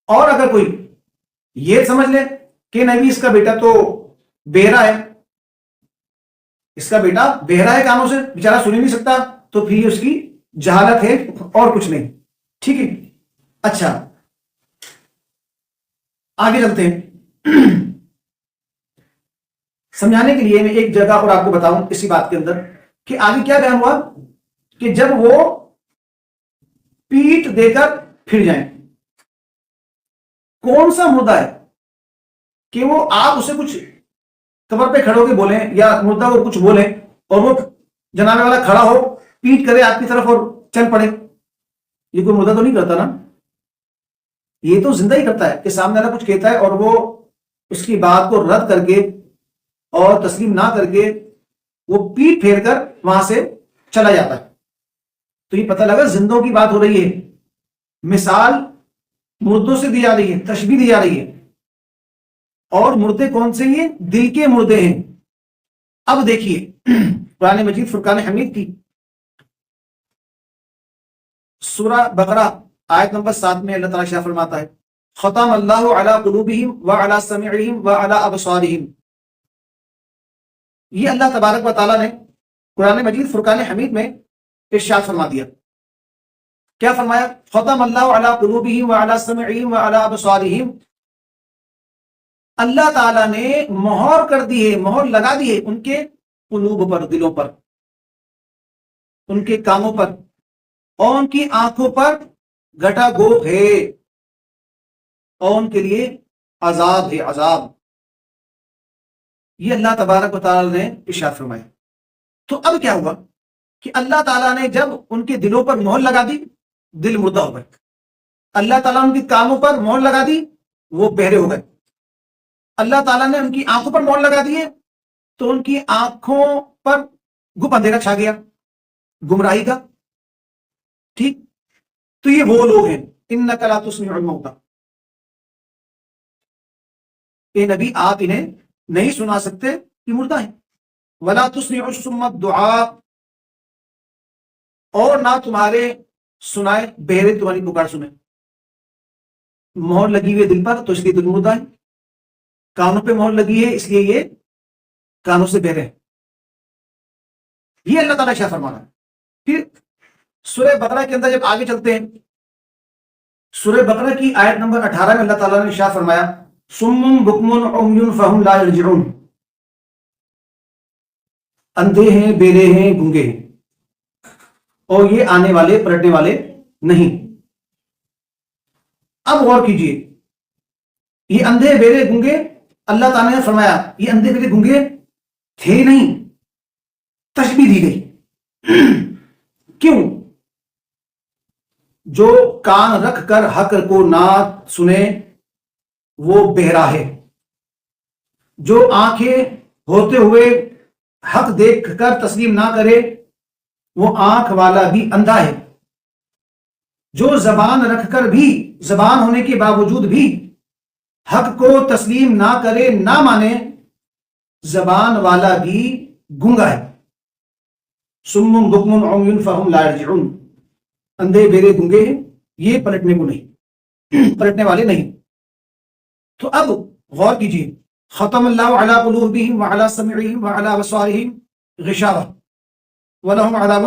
اور اگر کوئی یہ سمجھ لے کہ نہیں اس کا بیٹا تو بہرا ہے، اس کا بیٹا بہرا ہے، کانوں سے بیچارہ سن ہی نہیں سکتا، تو پھر اس کی جہالت ہے اور کچھ نہیں. ٹھیک ہے. اچھا آگے چلتے ہیں. سمجھانے کے لیے میں ایک جگہ اور آپ کو بتاؤں اسی بات کے اندر کہ آگے کیا بیان ہوا کہ جب وہ پیٹ دے کر پھر جائیں، کون سا مردہ ہے کہ وہ آپ اسے کچھ قبر پہ کھڑے ہو کے بولیں یا مردہ کو کچھ بولیں اور وہ جنازے والا کھڑا ہو پیٹ کرے آپ کی طرف اور چل پڑے؟ یہ کوئی مردہ تو نہیں کرتا نا، یہ تو زندہ ہی کرتا ہے کہ سامنے والا کچھ کہتا ہے اور وہ اس کی بات کو رد کر کے اور تسلیم نہ کر کے وہ پیٹ پھیر کر وہاں سے چلا جاتا ہے. تو یہ پتہ لگا زندوں کی بات ہو رہی ہے، مثال مردوں سے دی جا رہی ہے، تشبیہ دی جا رہی ہے. اور مردے کون سے ہیں؟ دل کے مردے ہیں. اب دیکھیے قرآن مجید فرقان حمید کی سورہ بقرہ آیت نمبر 7 میں اللہ تعالیٰ شاہ فرماتا ہے ختم اللہ علی قلوبہم وعلی سمعہم وعلی ابصارہم. یہ اللہ تبارک و تعالیٰ نے قرآن مجید فرقان حمید میں ارشاد فرما دیا. کیا فرمایا؟ ختم اللہ علی قلوبہم وعلی سمعہم وعلی ابصارہم. اللہ تعالیٰ نے مہر کر دی ہے، مہر لگا دی ہے ان کے قلوب پر، دلوں پر، ان کے کانوں پر اور ان کی آنکھوں پر گھٹا گو ہے اور ان کے لیے عذاب ہے، عذاب. یہ اللہ تبارک و تعالیٰ نے ارشاد فرمایا. تو اب کیا ہوا کہ اللہ تعالیٰ نے جب ان کے دلوں پر مہر لگا دی، دل مردہ ہو گئے. اللہ تعالیٰ نے ان کے کانوں پر مہر لگا دی، وہ بہرے ہو گئے. اللہ تعالیٰ نے ان کی آنکھوں پر مہر لگا دی ہے تو ان کی آنکھوں پر گپ اندھیرا چھا گیا، گمراہی کا. ٹھیک. تو یہ وہ لوگ ہیں انک لا تسمع الموتى، اے نبی آپ انہیں نہیں سنا سکتے کہ مردہ ہیں. ولا تسمع الصم الدعاء، اور نہ تمہارے سنائے بہرے تمہاری پکار سنیں. مہر لگی ہوئی دل پر تو اس لیے دل مردہ ہے، کانوں پہ مہر لگی ہے اس لیے یہ کانوں سے بہرے ہیں. یہ اللہ تعالیٰ شاہ فرمانا ہے. پھر سورہ بقرہ کے اندر جب آگے چلتے ہیں، سورہ بقرہ کی آیت نمبر 18 میں اللہ تعالیٰ نے شاہ فرمایا صم بکم عمی فہم لا یرجعون. اندھے ہیں، بیرے ہیں، گونگے ہیں اور یہ آنے والے پلٹنے والے نہیں. اب غور کیجئے، یہ اندھے بیرے گونگے اللہ تعالیٰ نے فرمایا یہ اندھے بیرے گونگے تھے نہیں، تشبیہ دی گئی. کیوں؟ جو کان رکھ کر حق کو نہ سنے وہ بہرا ہے، جو آنکھیں ہوتے ہوئے حق دیکھ کر تسلیم نہ کرے وہ آنکھ والا بھی اندھا ہے، جو زبان رکھ کر بھی، زبان ہونے کے باوجود بھی حق کو تسلیم نہ کرے، نہ مانے، زبان والا بھی گونگا ہے. صم بکم عمی فہم لا یرجعون. اندھے بیرے گونگے ہیں، یہ پلٹنے کو نہیں، پلٹنے والے نہیں. تو اب غور کیجیے ختم اللہ علی قلوبہم وعلی سمعہم وعلی ابصارہم غشاوہ ولہم عذاب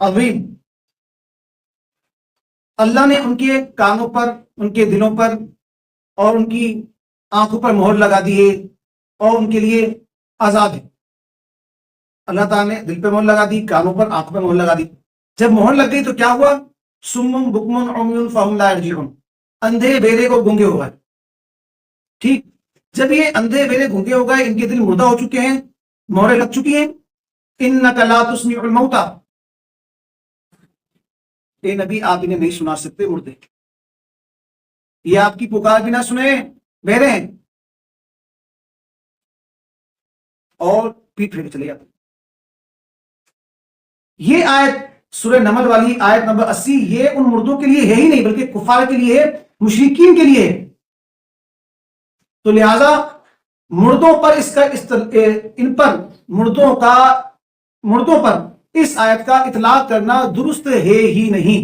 عظیم. اللہ نے ان کے کانوں پر، ان کے دلوں پر اور ان کی آنکھوں پر مہر لگا دی ہے اور ان کے لیے عذاب ہے. اللہ تعالیٰ نے دل پہ مہر لگا دی، کانوں پر، آنکھوں پہ مہر لگا دی. جب مہر لگ گئی تو کیا ہوا؟ صم بکم عمی فہم لا یرجعون. اندھے بیرے کو گونگے ہو گئے. ٹھیک. جب یہ اندھے بیرے گونگے ہو گئے، ان کے دل مردہ ہو چکے ہیں، مہریں لگ چکی ہیں. انک لا تسمع الموتى، اے نبی آپ انہیں نہیں سنا سکتے مردے، یہ آپ کی پکار بھی نہ سنے، بہرے ہیں اور پیٹ پھیر کے چلے جاتے. یہ آیت سورہ نمل والی آیت نمبر 80 یہ ان مردوں کے لیے ہے ہی نہیں بلکہ کفار کے لیے ہے، مشرکین کے لیے ہے. تو لہذا مردوں پر ان پر مردوں پر اس آیت کا اطلاق کرنا درست ہے ہی نہیں.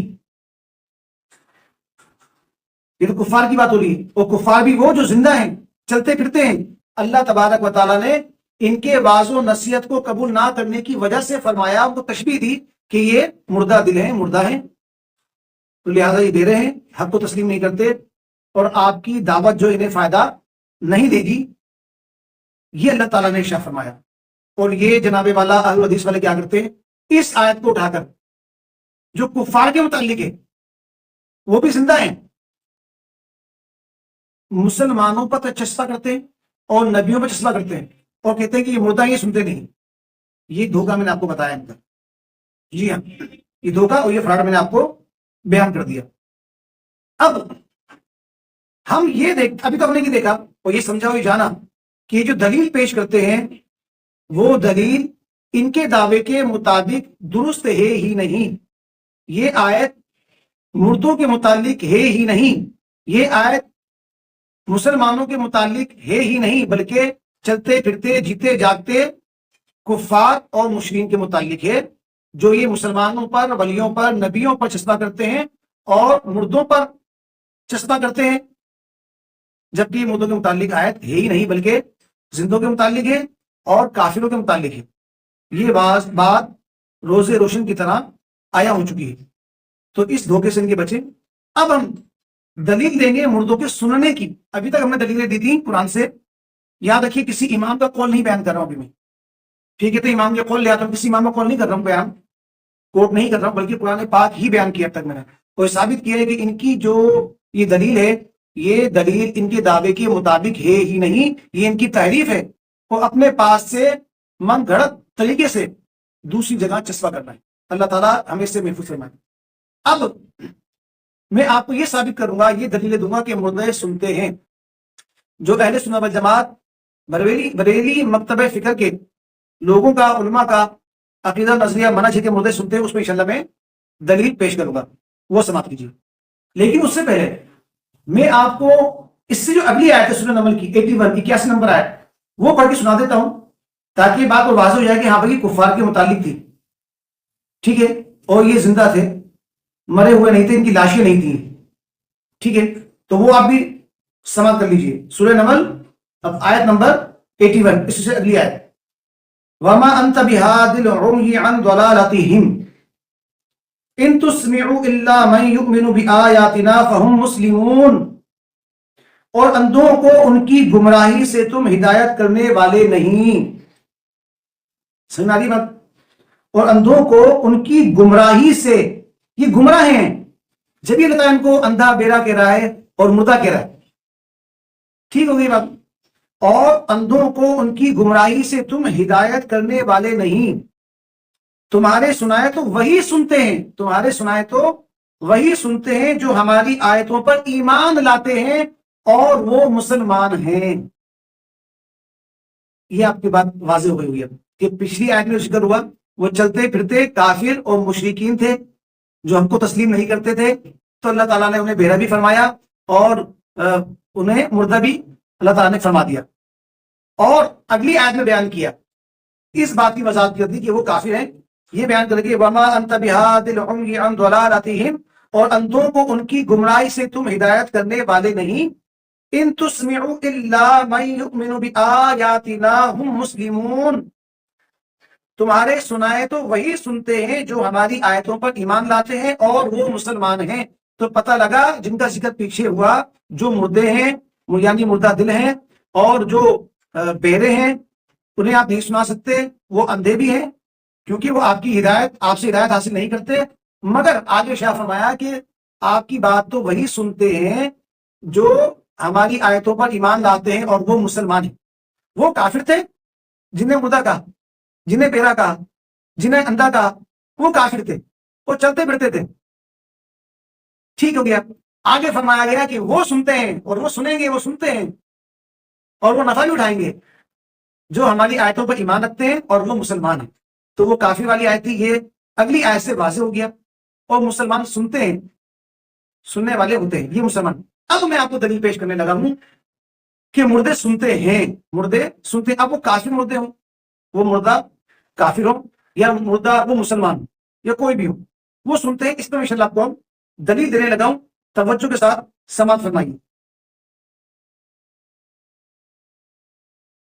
یہ تو کفار کی بات ہو رہی ہے، اور کفار بھی وہ جو زندہ ہیں، چلتے پھرتے ہیں۔ اللہ تبارک و تعالیٰ نے ان کے واعظ و نصیحت کو قبول نہ کرنے کی وجہ سے فرمایا، ان کو تشبیہ دی کہ یہ مردہ دل ہیں، مردہ ہیں، تو لہٰذا یہ دے رہے ہیں، حق کو تسلیم نہیں کرتے، اور آپ کی دعوت جو انہیں فائدہ نہیں دے گی، یہ اللہ تعالیٰ نے ارشاد فرمایا۔ اور یہ جناب والا اہل حدیث والے کیا کرتے ہیں، اس آیت کو اٹھا کر جو کفار کے متعلق ہے، وہ بھی زندہ ہیں، مسلمانوں پر چسپا کرتے ہیں اور نبیوں پر چسپا کرتے ہیں، اور کہتے ہیں کہ یہ مردہ، یہ سنتے نہیں۔ یہ دھوکہ میں نے آپ کو بتایا اندر، جی ہاں، یہ دھوکہ اور یہ فراڈ میں نے آپ کو بیان کر دیا۔ اب ہم یہ ابھی تو ہم نے نہیں دیکھا اور یہ سمجھا اور یہ جانا کہ جو دلیل پیش کرتے ہیں وہ دلیل ان کے دعوے کے مطابق درست ہے ہی نہیں۔ یہ آیت مردوں کے متعلق ہے ہی نہیں، یہ آیت مسلمانوں کے متعلق ہے ہی نہیں، بلکہ چلتے پھرتے جیتے جاگتے کفار اور مشرکین کے متعلق ہے، جو یہ مسلمانوں پر، ولیوں پر، نبیوں پر چسپا کرتے ہیں اور مردوں پر چسپا کرتے ہیں، جبکہ یہ مردوں کے متعلق آیت ہے ہی نہیں، بلکہ زندوں کے متعلق ہے اور کافروں کے متعلق ہے۔ یہ بات روز روشن کی طرح آیا ہو چکی ہے، تو اس دھوکے سے ان کے بچے۔ اب ہم دلیل دیں گے مردوں کے سننے کی۔ ابھی تک ہم نے دلیلیں دی تھی قرآن سے، یاد رکھیے کسی امام کا قول نہیں بیان کر رہا ہوں ابھی میں، ٹھیک ہے؟ تو امام کے قول لے آتا ہوں، کسی امام کا قول نہیں کر رہا ہوں، بیان کوٹ نہیں کر رہا ہوں، بلکہ قرآن پاک ہی بیان کیا اب تک میں نے، اور ثابت کیا ہے کہ ان کی جو یہ دلیل ہے، یہ دلیل ان کے دعوے کے مطابق ہے ہی نہیں، یہ ان کی تحریف ہے، وہ اپنے پاس سے من گھڑت طریقے سے دوسری جگہ چسپا کرنا ہے۔ اللہ تعالیٰ ہمیں اس سے محفوظ فرمائے۔ اب میں آپ کو یہ ثابت کروں گا، یہ دلیلیں دوں گا کہ مردے سنتے ہیں۔ جو اہل سنت والجماعت بریلی مکتب فکر کے لوگوں کا، علماء کا عقیدہ، نظریہ، منہج ہے کہ مردے سنتے ہیں، اس میں انشاءاللہ میں دلیل پیش کروں گا، وہ سماعت کیجیے۔ لیکن اس سے پہلے میں آپ کو اس سے جو اگلی آیت ہے سورہ نمل کی 81 نمبر آیت، وہ پڑھ کے سنا دیتا ہوں، تاکہ یہ بات اور واضح ہو جائے کہ ہاں بھائی کفار کے متعلق تھی، ٹھیک ہے، اور یہ زندہ تھے، مرے ہوئے نہیں تھے، ان کی لاشیں نہیں تھیں، ٹھیک ہے؟ تو وہ آپ بھی سماعت کر لیجئے۔ سورہ نمل اب آیت نمبر 81، اس سے اگلی آیت، وَمَا أَنْتَ بِهَادِ الْعُمْيِ عَنْ ضَلَالَتِهِمْ إِن تُسْمِعُ إِلَّا مَن يُؤْمِنُ بِآيَاتِنَا فَهُمْ مُسْلِمُونَ، اور اندھوں کو ان کی گمراہی سے تم ہدایت کرنے والے نہیں۔ سمجھ میں آ رہی بات؟ اور اندھوں کو ان کی گمراہی سے، یہ گمراہ ہیں، جب یہ اللہ ان کو اندھا بیرا کہہ رہا ہے اور مردہ کہہ رہا ہے، ٹھیک ہو گئی بات؟ اور اندھوں کو ان کی گمراہی سے تم ہدایت کرنے والے نہیں، تمہارے سنائے تو وہی سنتے ہیں، تمہارے سنائے تو وہی سنتے ہیں جو ہماری آیتوں پر ایمان لاتے ہیں اور وہ مسلمان ہیں۔ یہ آپ کی بات واضح ہو گئی ہوئی ہے کہ پچھلی آیت میں ذکر ہوا وہ چلتے پھرتے کافر اور مشرکین تھے جو ہم کو تسلیم نہیں کرتے تھے، تو اللہ تعالیٰ نے انہیں بہرا بھی فرمایا اور انہیں مردہ بھی اللہ تعالیٰ نے فرما دیا، اور اگلی آیت میں بیان کیا، اس بات کی وضاحت کر دی کہ وہ کافر ہیں، یہ بیان کر کے وَمَا أَنْتَ بِهَادِ الْعُمْيِ عَنْ ضَلَالَتِهِمْ، اور اندھوں کو ان کی گمراہی سے تم ہدایت کرنے والے نہیں، إِن تُسْمِعُ إِلَّا مَن يُؤْمِنُ بِآيَاتِنَا هُمْ مُسْلِمُونَ، تمہارے سنائے تو وہی سنتے ہیں جو ہماری آیتوں پر ایمان لاتے ہیں اور وہ مسلمان ہیں۔ تو پتہ لگا جن کا ذکر پیچھے ہوا، جو مردے ہیں یعنی مردہ دل ہیں، اور جو بہرے ہیں انہیں آپ نہیں سنا سکتے، وہ اندھے بھی ہیں کیونکہ وہ آپ کی ہدایت، آپ سے ہدایت حاصل نہیں کرتے، مگر آگے شاہ فرمایا کہ آپ کی بات تو وہی سنتے ہیں جو ہماری آیتوں پر ایمان لاتے ہیں اور وہ مسلمان ہیں۔ وہ کافر تھے جنہیں مردہ کہا، جنہیں بہرا کہا، جنہیں اندھا کہا، وہ کافر تھے، وہ چلتے پھرتے تھے، ٹھیک ہو گیا؟ آگے فرمایا گیا کہ وہ سنتے ہیں اور وہ سنیں گے، وہ سنتے ہیں اور وہ نفع بھی اٹھائیں گے جو ہماری آیتوں پر ایمان رکھتے ہیں اور وہ مسلمان ہیں۔ تو وہ کافر والی آیت تھی، یہ اگلی آیت سے واضح ہو گیا، اور مسلمان سنتے ہیں، سننے والے ہوتے ہیں، یہ مسلمان۔ اب میں آپ کو دلیل پیش کرنے لگا ہوں کہ مردے سنتے ہیں، مردے سنتے ہیں، اب وہ کافر مردے ہوں، وہ مردہ کافر ہوں، یا مردہ وہ مسلمان ہوں، یا کوئی بھی ہو، وہ سنتے ہیں۔ اس میں انشاءاللہ آپ کو ہم دلیل دینے لگا ہوں، توجہ کے ساتھ سماعت فرمائیے.